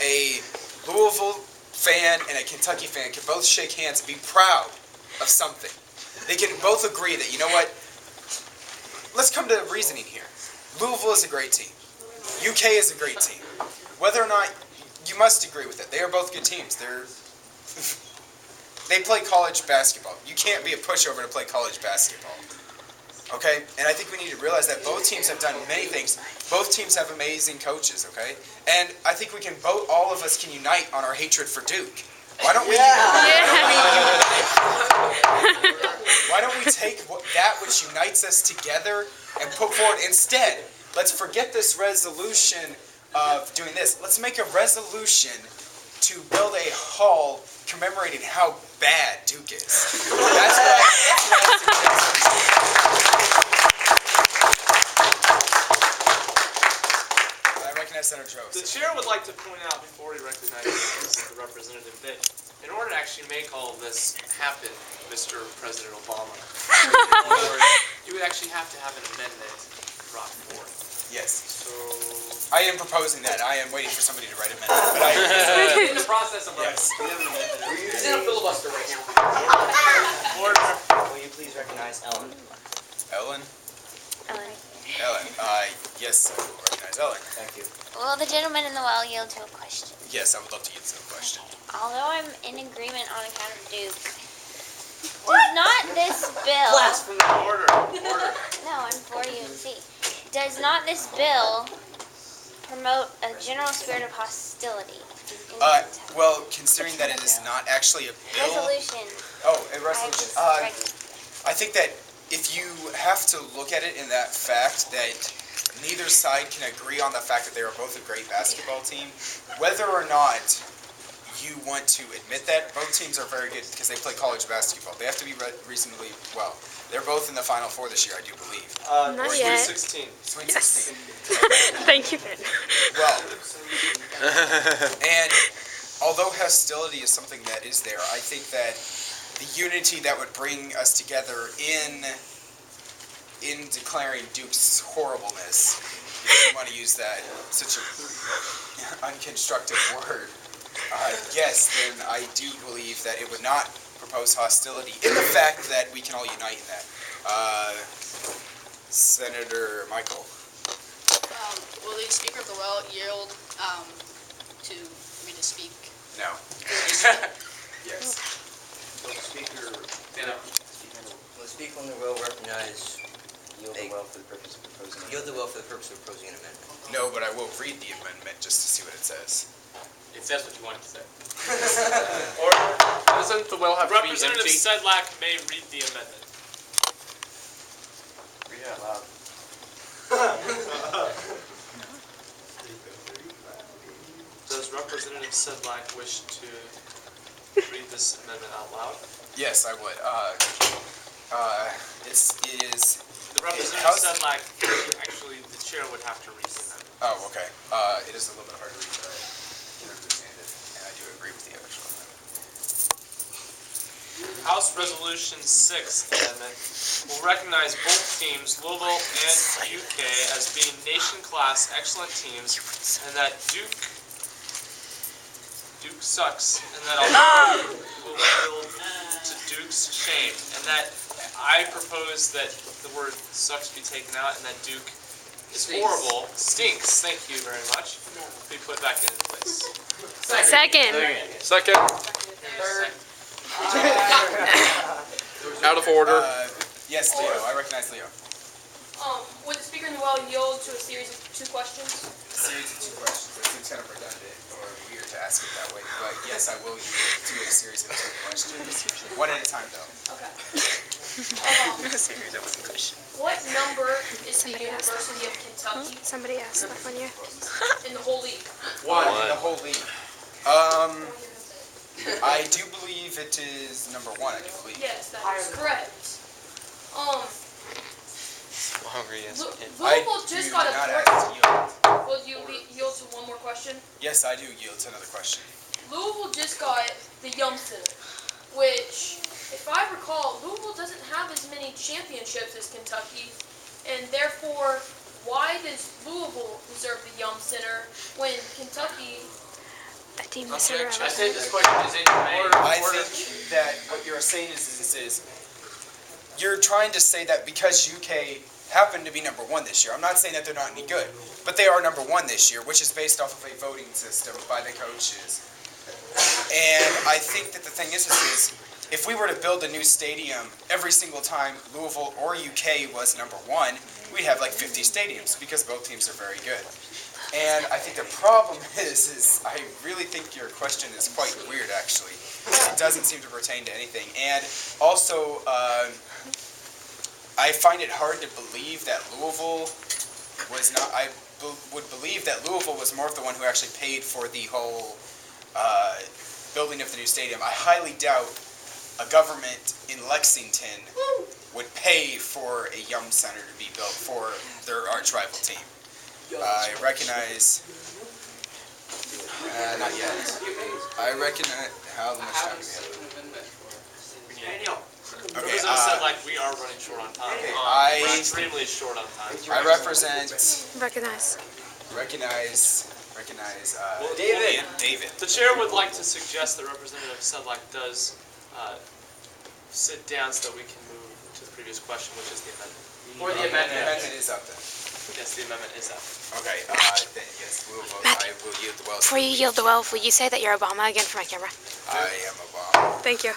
a Louisville fan and a Kentucky fan can both shake hands and be proud of something. They can both agree that, you know what, let's come to reasoning here. Louisville is a great team. UK is a great team. Whether or not, you must agree with it. They are both good teams. They play college basketball. You can't be a pushover to play college basketball. Okay? And I think we need to realize that both teams have done many things. Both teams have amazing coaches, okay? And I think we can both, all of us can unite on our hatred for Duke. Why don't we why don't we take that which unites us together and put forward instead? Let's forget this resolution of doing this. Let's make a resolution to build a hall commemorating how bad Duke is. That's what I recognize Senator Joe. The chair would like to point out before he recognizes the representative that in order to actually make all of this happen, Mr. President Obama, you would actually have to have an amendment brought forth. Yes. So I am proposing that. I am waiting for somebody to write an amendment. But in the process of yes. It's in a filibuster right now. Order. Will you please recognize Ellen? Ellen? Ellen. Ellen. Yes, I will recognize Ellen. Thank you. Will the gentleman in the well yield to a question? Yes, I would love to get to the question. Although I'm in agreement on account of Duke, does not this bill... Blasphemy. Order. Order. No, I'm for UNC. Does not this bill promote a general spirit of hostility in Kentucky? Well, considering that it is not actually a bill... Resolution. Oh, a resolution. I think that if you have to look at it in that fact that neither side can agree on the fact that they are both a great basketball team, whether or not you want to admit that, both teams are very good because they play college basketball. They have to be reasonably well. They're both in the Final Four this year, I do believe. Not Sweet yet. 16. Sweet Yes. 16. Thank you, Ben. Well, and although hostility is something that is there, I think that the unity that would bring us together in declaring Duke's horribleness, if you want to use that, such an unconstructive word, yes, then I do believe that it would not propose hostility in the fact that we can all unite in that. Senator Michael. Will the Speaker of the Well yield to me to speak? No. Yes. Will the speaker, Yeah. will the speaker on the will recognize yield the will for the purpose of proposing? Yield the will for the purpose of proposing an amendment. No, but I will read the amendment just to see what it says. It says what you want it to say. Or doesn't the well have to be Representative empty? Sedlak may read the amendment. Read it out loud. Does Representative Sedlak wish to read this amendment out loud? Yes, I would. It is. The Representative how's- Sedlak, actually, the chair would have to read the amendment. Oh, okay. It is a little bit hard to read, but I can understand it, and I do agree with the actual amendment. House Resolution 6 amendment will recognize both teams, Louisville and UK, as being nation-class excellent teams, and that Duke sucks, and that all will build to Duke's shame, and that I propose that the word sucks be taken out, and that Duke is horrible, stinks, thank you very much, be put back in place. Second. Second. Out of order. Yes, Leo. I recognize Leo. Would the Speaker in the Well yield to a series of 2 questions? A series of 2 questions. It seems kind of redundant or weird to ask it that way, but yes, I will do a series of 2 questions. One at a time, though. Okay. Series of one question. What number is Somebody the asked. University of Kentucky Somebody asked that one, yeah. in the whole league? One in the whole league. I do believe it is number 1, I do believe. Yes, that is correct. Hungry as Louisville just got a not threat. ask to yield. Will you yield to one more question? Yes, I do yield to another question. Louisville just got the Yum Center, which, if I recall, Louisville doesn't have as many championships as Kentucky, and therefore, why does Louisville deserve the Yum Center when Kentucky Team Objection. I say this question is in order. I think that what you're saying is you're trying to say that because UK happened to be number one this year. I'm not saying that they're not any good, but they are number one this year, which is based off of a voting system by the coaches. And I think that the thing is if we were to build a new stadium every single time Louisville or UK was number one, we'd have like 50 stadiums because both teams are very good. And I think the problem is I really think your question is quite weird, actually. It doesn't seem to pertain to anything. And also, I find it hard to believe that Louisville was not, would believe that Louisville was more of the one who actually paid for the whole building of the new stadium. I highly doubt a government in Lexington would pay for a Yum Center to be built for their arch rival team. I recognize, not yet. I recognize, how much time do we have? The Okay, president said like we are running short on time. We're extremely short on time. I represent, Recognize. David. The chair would like to suggest that Representative Sedlak does sit down so that we can move to the previous question, which is the amendment. For the The amendment. amendment is up then. Yes, the amendment is up. Okay, then yes, we will vote. I will yield the well. Before you yield the well, will you say that you're Obama again for my camera? I am Obama. Thank you.